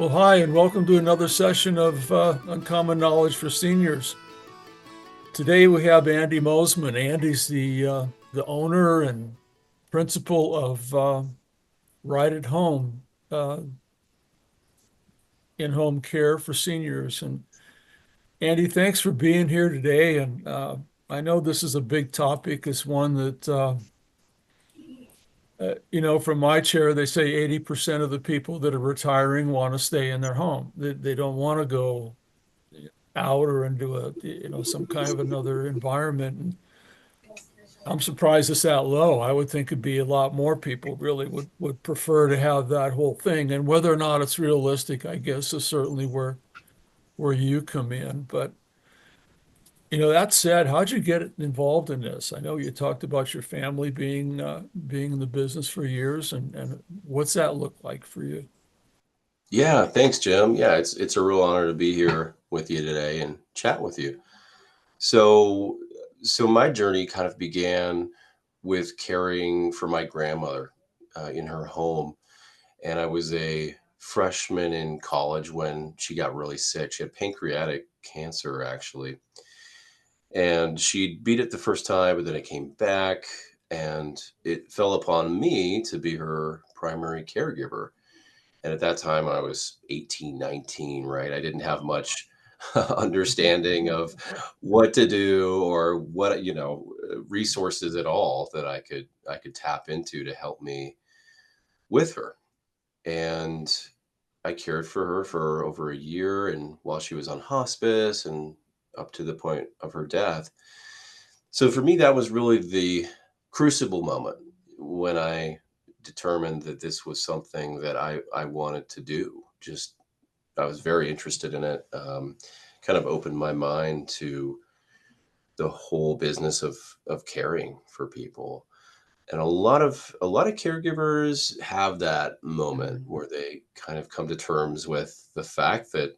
Well, hi, and welcome to another session of Uncommon Knowledge for Seniors. Today we have Andy Mosman. Andy's the owner and principal of Right at Home uh, in-home care for seniors. And Andy, thanks for being here today. And I know this is a big topic. It's one that from my chair, they say 80% of the people that are retiring want to stay in their home. They don't want to go out or into some kind of another environment. And I'm surprised it's that low. I would think it'd be a lot more people really would prefer to have that whole thing. And whether or not it's realistic, I guess, is certainly where you come in. But that said, how'd you get involved in this? I know you talked about your family being in the business for years, and what's that look like for you? Yeah, thanks, Jim. Yeah, it's a real honor to be here with you today and chat with you. So, so my journey kind of began with caring for my grandmother in her home, and I was a freshman in college when she got really sick. She had pancreatic cancer, actually, and she beat it the first time, but then it came back, and it fell upon me to be her primary caregiver. And at that time, I was 18, 19, right? I didn't have much understanding of what to do or what, resources at all that I could tap into to help me with her. And I cared for her for over a year and while she was on hospice and up to the point of her death. So for me, that was really the crucible moment when I determined that this was something that I wanted to do. Just, I was very interested in it. Kind of opened my mind to the whole business of caring for people. And a lot of caregivers have that moment where they kind of come to terms with the fact that,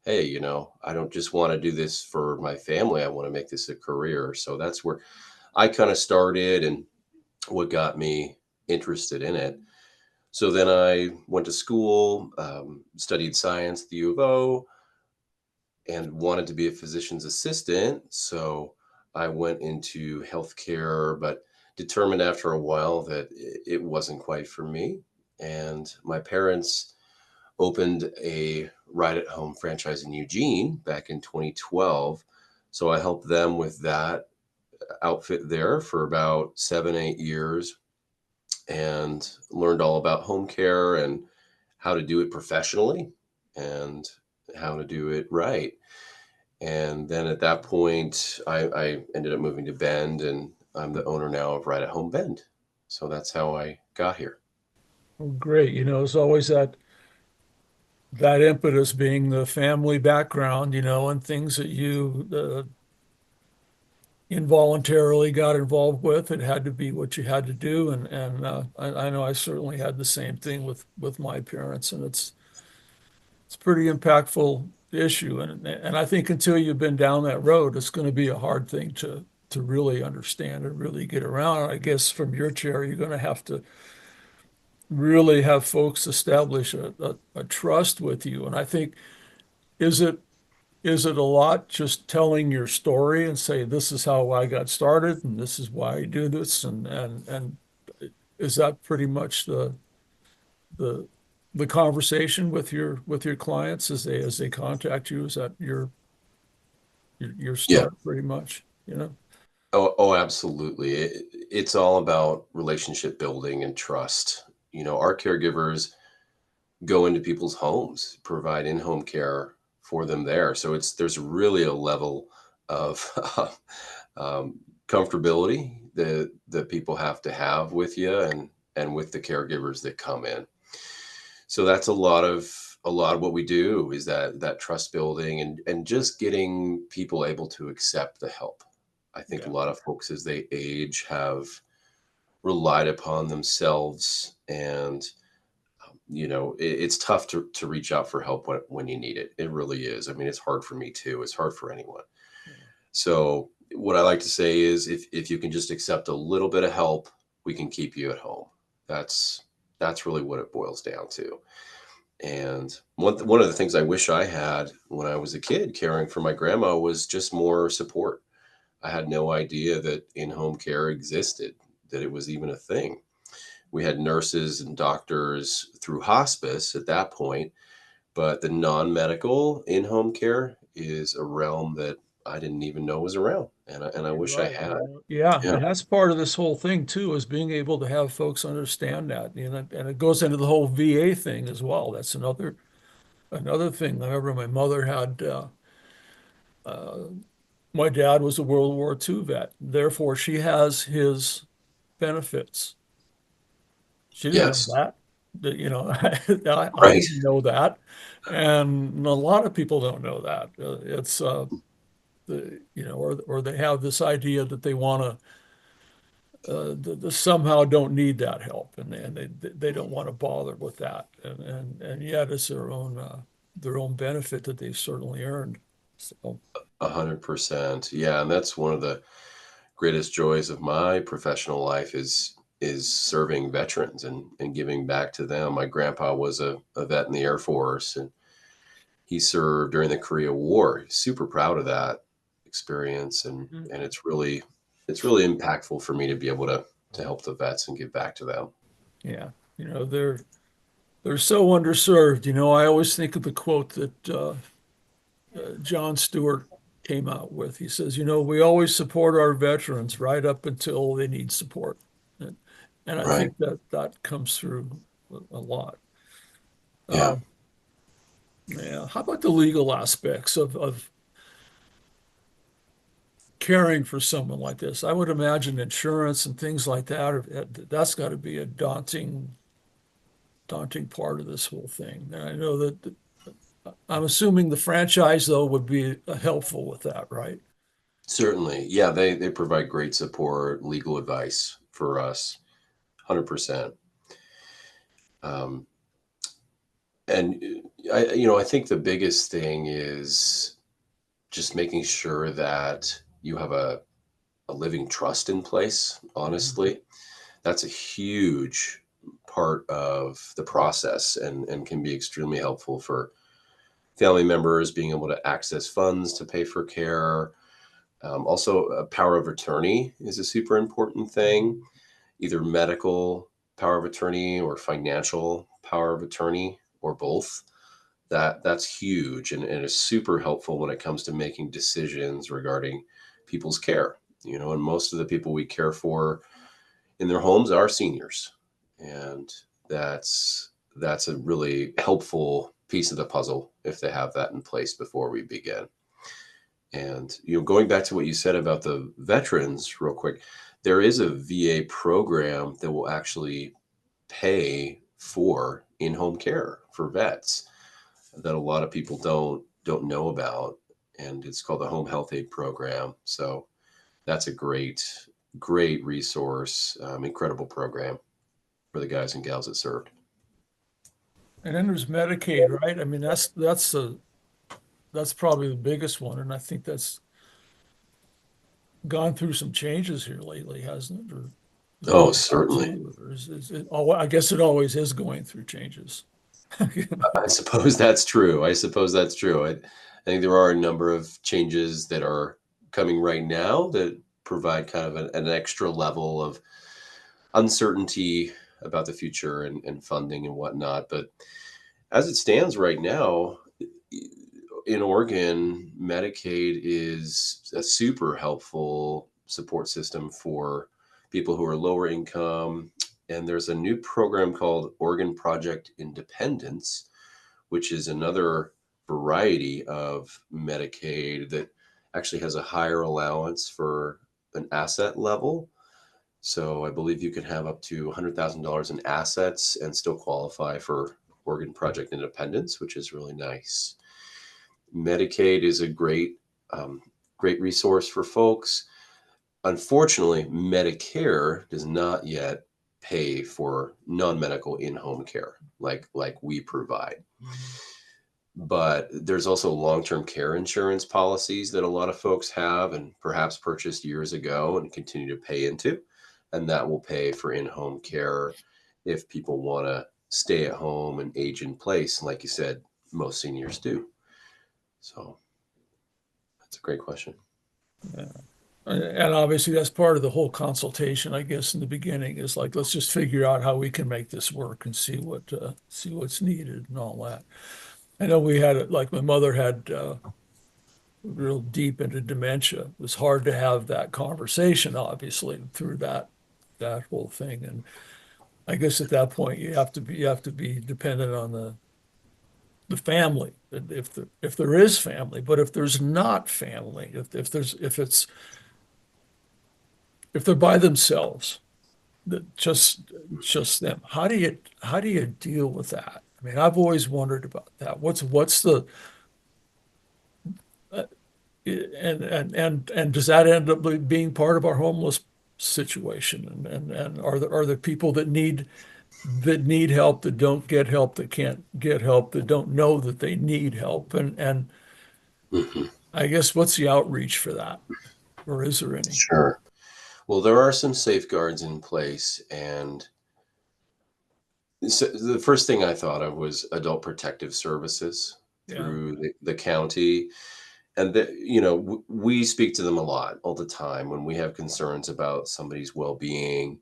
hey, I don't just want to do this for my family. I want to make this a career. So that's where I kind of started and what got me interested in it. So then I went to school, studied science at the U of O, and wanted to be a physician's assistant. So I went into healthcare, but determined after a while that it wasn't quite for me. And my parents opened a ride at home franchise in Eugene back in 2012. So I helped them with that outfit there for about 7, 8 years and learned all about home care and how to do it professionally and how to do it right. And then at that point, I ended up moving to Bend, and I'm the owner now of Right at Home Bend. So that's how I got here. Oh, great. It's always that impetus being the family background, and things that you involuntarily got involved with. It had to be what you had to do, and I know I certainly had the same thing with my parents, and it's a pretty impactful issue, and I think until you've been down that road, it's going to be a hard thing to really understand and really get around. I guess from your chair, you're going to have to really have folks establish a trust with you, and I think is it is it a lot just telling your story and say, this is how I got started and this is why I do this? And is that pretty much the the conversation with your clients as they contact you? Is that your Yeah. start pretty much? Oh, absolutely. It's all about relationship building and trust. Our caregivers go into people's homes, provide in-home care for them there. So there's really a level of um, comfortability that people have to have with you and with the caregivers that come in. So that's a lot of what we do is that trust building and just getting people able to accept the help. I think a Yeah. lot of folks as they age have relied upon themselves and it's tough to reach out for help when you need it. It really is. I mean, it's hard for me too. It's hard for anyone. So what I like to say is if you can just accept a little bit of help, we can keep you at home. That's that's really what it boils down to. And one of the things I wish I had when I was a kid caring for my grandma was just more support. I had no idea that in-home care existed, that it was even a thing. We had nurses and doctors through hospice at that point, but the non-medical in-home care is a realm that I didn't even know was around, and I You're wish I right. had. Yeah, Yeah, and that's part of this whole thing too, is being able to have folks understand that, and it goes into the whole VA thing as well. That's another thing. I remember my mother had uh, my dad was a World War II vet. Therefore, she has his benefits. She didn't know yes, that. I right, didn't know that, and a lot of people don't know that. It's or they have this idea that they want to somehow don't need that help, and they don't want to bother with that, and yet it's their own benefit that they've certainly earned. So 100%. Yeah, and that's one of the greatest joys of my professional life is serving veterans and giving back to them. My grandpa was a vet in the Air Force, and he served during the Korea War. He's super proud of that experience, and it's really impactful for me to be able to help the vets and give back to them. yeah, they're so underserved. I always think of the quote that John Stewart came out with. He says, we always support our veterans right up until they need support. And, and I Right. think that that comes through a lot. Yeah. Uh, yeah. How about the legal aspects of caring for someone like this? I would imagine insurance and things like that's got to be a daunting part of this whole thing. And I know that I'm assuming the franchise, though, would be helpful with that, right? Certainly. Yeah, they provide great support, legal advice for us, 100%. Um, and I think the biggest thing is just making sure that you have a living trust in place, Mhm. honestly. That's a huge part of the process and can be extremely helpful for family members being able to access funds to pay for care. Also, a power of attorney is a super important thing, either medical power of attorney or financial power of attorney or both. That's huge and is super helpful when it comes to making decisions regarding people's care. And most of the people we care for in their homes are seniors, and that's a really helpful piece of the puzzle if they have that in place before we begin. And going back to what you said about the veterans, real quick, there is a VA program that will actually pay for in-home care for vets that a lot of people don't know about, and it's called the Home Health Aid Program. So that's a great resource, incredible program for the guys and gals that served. And then there's Medicaid, right? I mean, that's probably the biggest one, and I think that's gone through some changes here lately, hasn't it? Or is it Oh, going through certainly. too? Or is it? Oh, I guess it always is going through changes. You know? I suppose that's true. I think there are a number of changes that are coming right now that provide kind of an extra level of uncertainty about the future and funding and whatnot. But as it stands right now, in Oregon, Medicaid is a super helpful support system for people who are lower income. And there's a new program called Oregon Project Independence, which is another variety of Medicaid that actually has a higher allowance for an asset level. So I believe you can have up to $100,000 in assets and still qualify for Oregon Project Independence, which is really nice. Medicaid is a great resource for folks. Unfortunately, Medicare does not yet pay for non-medical in-home care like we provide. Mhm. But there's also long-term care insurance policies that a lot of folks have and perhaps purchased years ago and continue to pay into, and that will pay for in-home care if people want to stay at home and age in place. And like you said, most seniors do. So that's a great question. Yeah. And obviously that's part of the whole consultation, I guess, in the beginning is like, let's just figure out how we can make this work and see what's needed and all that. I know we had it, like my mother had real deep into dementia. It was hard to have that conversation, obviously, through that whole thing. And I guess at that point you have to be dependent on the family, if there is family. But if there's not family, if they're by themselves, that just them, how do you deal with that? I mean, I've always wondered about that. What's the and does that end up being part of our homeless situation? And are there people that need help, that don't get help, that can't get help, that don't know that they need help? And Hmm. I guess what's the outreach for that? Or is there any? Sure. Well, there are some safeguards in place, and so the first thing I thought of was adult protective services Yeah. through the county. And we speak to them a lot all the time when we have concerns about somebody's well-being,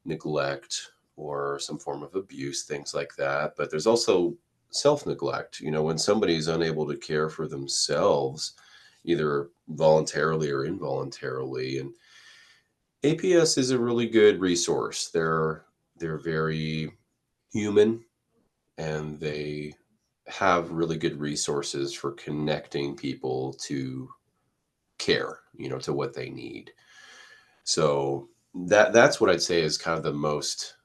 neglect, or some form of abuse, things like that. But there's also self-neglect, when somebody's unable to care for themselves, either voluntarily or involuntarily. And APS is a really good resource. They're very human, and they have really good resources for connecting people to care, to what they need. So that's what I'd say is kind of the most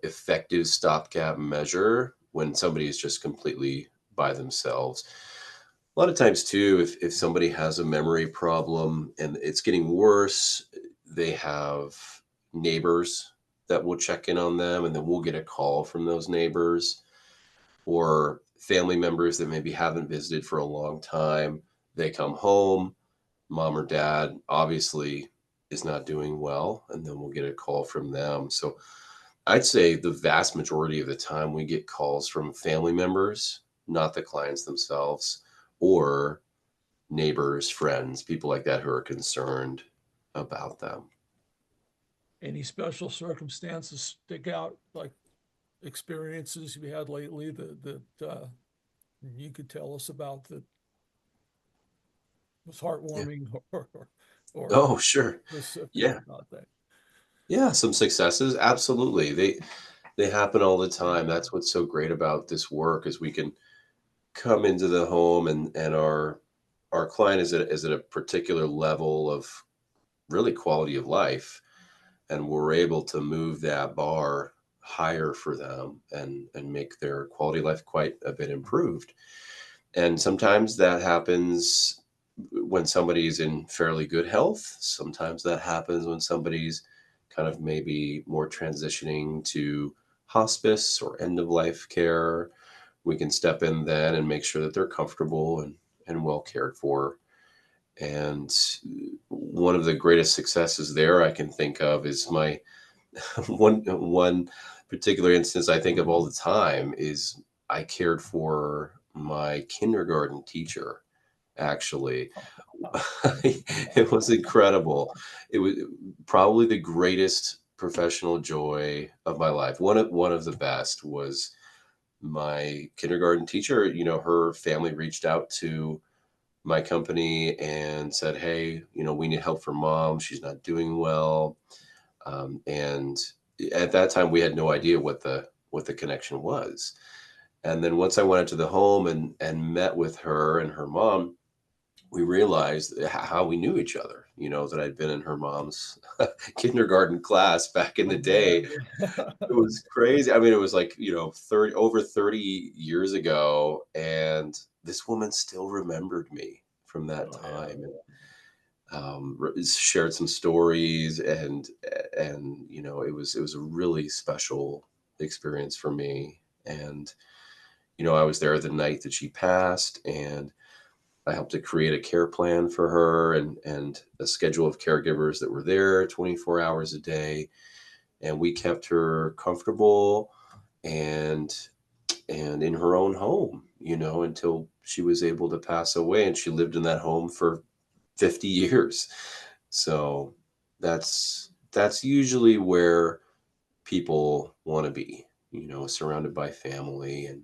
effective stopgap measure when somebody is just completely by themselves. A lot of times too, if somebody has a memory problem and it's getting worse, they have neighbors that will check in on them, and then we'll get a call from those neighbors, or family members that maybe haven't visited for a long time. They come home, mom or dad obviously is not doing well, and then we'll get a call from them. So I'd say the vast majority of the time we get calls from family members, not the clients themselves, or neighbors, friends, people like that who are concerned about them. Any special circumstances stick out, like experiences you had lately that you could tell us about that was Yeah. heartwarming or Oh, sure. specific Yeah. about that? Yeah, some successes, absolutely. They happen all the time. That's what's so great about this work is we can come into the home, and our client is at a particular level of really quality of life, and we're able to move that bar higher for them and make their quality of life quite a bit improved. And sometimes that happens when somebody's in fairly good health. Sometimes that happens when somebody's kind of maybe more transitioning to hospice or end of life care. We can step in then and make sure that they're comfortable and well cared for. And one of the greatest successes there I can think of is my one particular instance I think of all the time is I cared for my kindergarten teacher, actually. It was incredible. It was probably the greatest professional joy of my life. One of the best was my kindergarten teacher. Her family reached out to my company and said, "Hey, we need help for mom. She's not doing well." And at that time, we had no idea what the connection was. And then once I went into the home and met with her and her mom, we realized how we knew each other. That I'd been in her mom's kindergarten class back in the Oh day. boy. It was crazy. I mean, it was like 30 years ago, and this woman still remembered me from that Oh yeah. time. And shared some stories, and it was a really special experience for me. And I was there the night that she passed, and I helped to create a care plan for her, and a schedule of caregivers that were there 24 hours a day, and we kept her comfortable. and in her own home, until she was able to pass away, and she lived in that home for 50 years. So that's usually where people want to be, surrounded by family and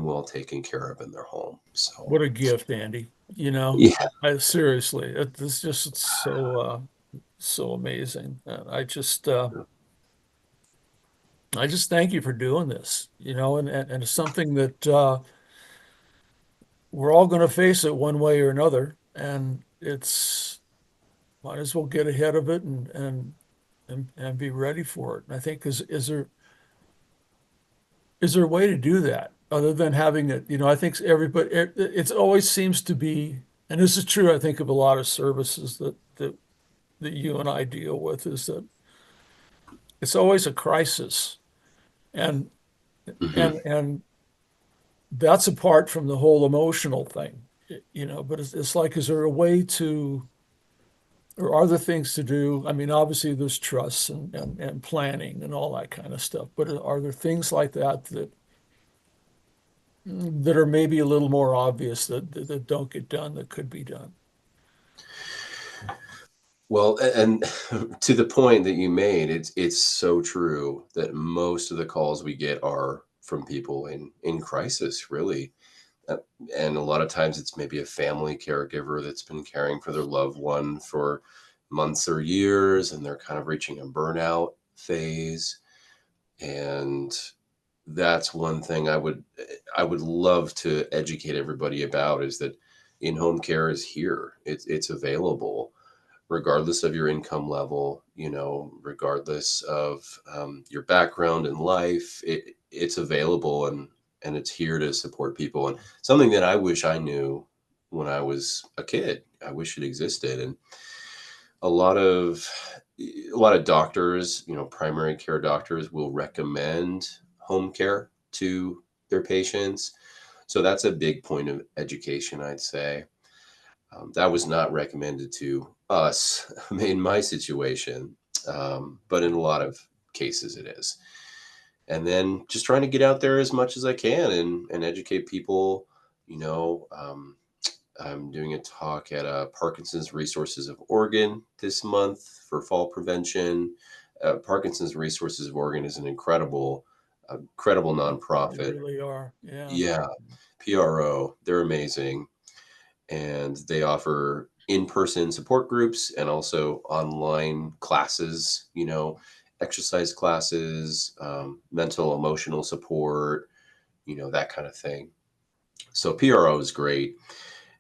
well taken care of in their home. So What a gift, Andy. yeah. Seriously, it's just so amazing. I just thank you for doing this, and it's something that we're all going to face it one way or another, and it's might as well get ahead of it and be ready for it. And I think is there a way to do that other than having it? I think everybody it always seems to be, and this is true, I think, of a lot of services that you and I deal with, is that it's always a crisis. And Hmm. and that's apart from the whole emotional thing, but it's like, is there a way to, or are there things to do? I mean, obviously there's trust and planning and all that kind of stuff, but are there things like that are maybe a little more obvious that don't get done that could be done? Well, and to the point that you made, it's so true that most of the calls we get are from people in crisis, really. Uh, and a lot of times it's maybe a family caregiver that's been caring for their loved one for months or years, and they're kind of reaching a burnout phase. And that's one thing I would love to educate everybody about, is that in-home care is here. It's available regardless of your income level, regardless of your background in life. It's available, and it's here to support people. And something that I wish I knew when I was a kid, I wish it existed. And a lot of a lot of doctors, primary care doctors, will recommend home care to their patients. So that's a big point of education, I'd say. That was not recommended to us in my situation, but in a lot of cases it is. And then just trying to get out there as much as I can and educate people. I'm doing a talk at Parkinson's Resources of Oregon this month for fall prevention. Parkinson's Resources of Oregon is an incredible They nonprofit. really are. Yeah. Yeah, PRO. They're amazing, and they offer in-person support groups and also online classes, exercise classes, mental emotional support, that kind of thing. So PRO is great.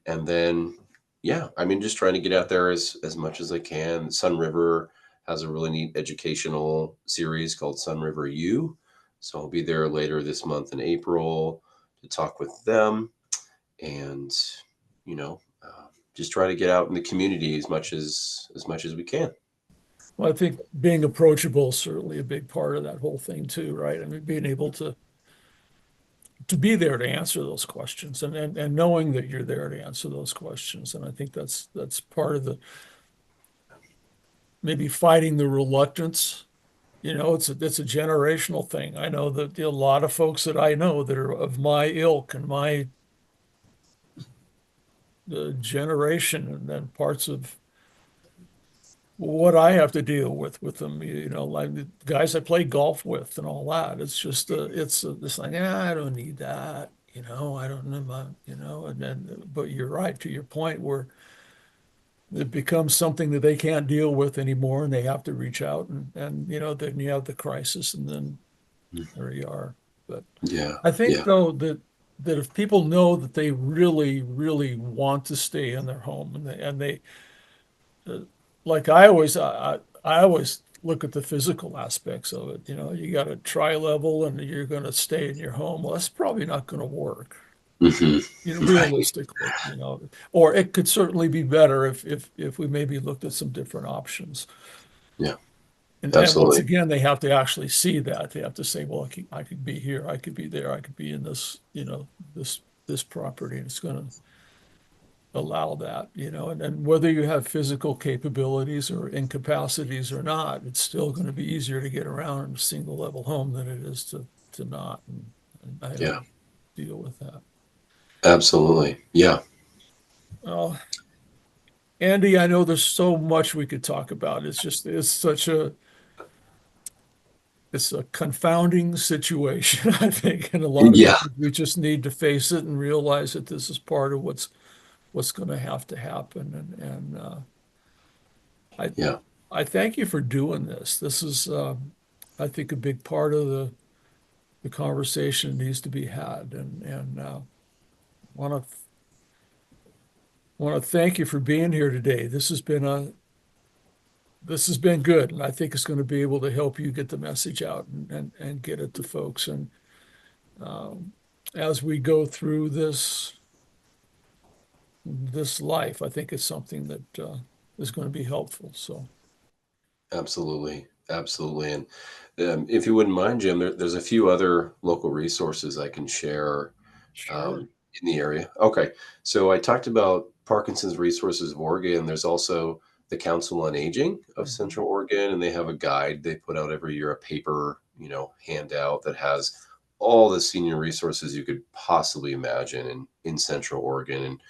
And then, yeah, I mean, just trying to get out there as much as I can. Sun River has a really neat educational series called Sun River U. So I'll be there later this month in April to talk with them, and just try to get out in the community as much as we can. Well, I think being approachable is certainly a big part of that whole thing too, right? I mean, being able to be there to answer those questions, and knowing that you're there to answer those questions. And I think that's part of the, maybe fighting the reluctance. It's a generational thing. I know that a lot of folks that I know that are of my ilk and my generation, and then parts of what I have to deal with them, like the guys I play golf with and all that. It's just it's like, I don't need that, I don't know about, and then, but you're right, to your point, where it becomes something that they can't deal with anymore, and they have to reach out, and then you have the crisis, and then there you are. But Yeah, I think, yeah. though, that if people know that they really, really want to stay in their home, and they uh, like I always look at the physical aspects of it. You got a tri-level and you're going to stay in your home. Well, that's probably not going to work, Hmm. Right. realistically, or it could certainly be better if we maybe looked at some different options. Yeah, And once absolutely. again, they have to actually see that. They have to say, well, I could be here, I could be there, I could be in this, this property, and it's going to allow that, and whether you have physical capabilities or incapacities or not, it's still going to be easier to get around in a single level home than it is to to not. And I had Yeah, to deal with that. absolutely. Yeah. Well, Andy, I know there's so much we could talk about. It's a confounding situation, I think, and a lot of Yeah. times we just need to face it and realize that this is part of what's going to have to happen. And I Yeah. I thank you for doing this. This is, I think, a big part of the conversation needs to be had. And want to want to thank you for being here today. This has been good, and I think it's going to be able to help you get the message out and get it to folks. And um, as we go through this life, I think it's something that is going to be helpful. So Absolutely. Absolutely. And if you wouldn't mind, Jim, there's a few other local resources I can share sure. in the area. Okay. So I talked about Parkinson's Resources of Oregon. There's also the Council on Aging of Mhm. Central Oregon, and they have a guide they put out every year, a paper, handout that has all the senior resources you could possibly imagine in Central Oregon. And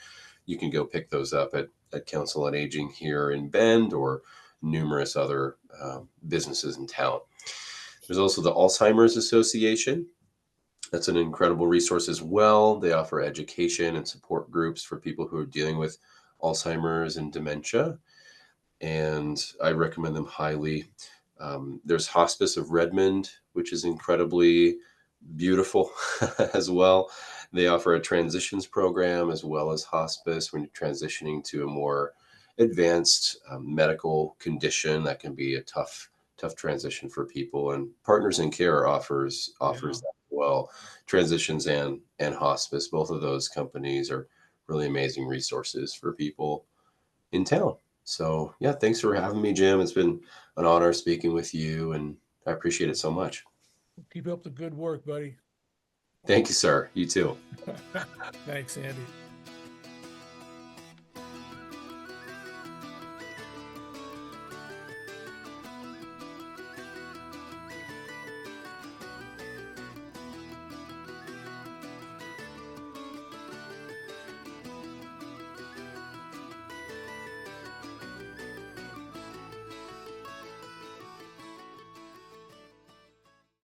you can go pick those up at Council on Aging here in Bend or numerous other businesses in town. There's also the Alzheimer's Association. That's an incredible resource as well. They offer education and support groups for people who are dealing with Alzheimer's and dementia, and I recommend them highly. There's Hospice of Redmond, which is incredibly beautiful as well. They offer a transitions program as well as hospice when you're transitioning to a more advanced medical condition that can be a tough transition for people. And Partners in Care Yeah. offers that as well, transitions and hospice. Both of those companies are really amazing resources for people in town. So yeah, thanks for having me, Jim. It's been an honor speaking with you, and I appreciate it so much. Keep up the good work, buddy. Thank you, sir. You too. Thanks, Andy.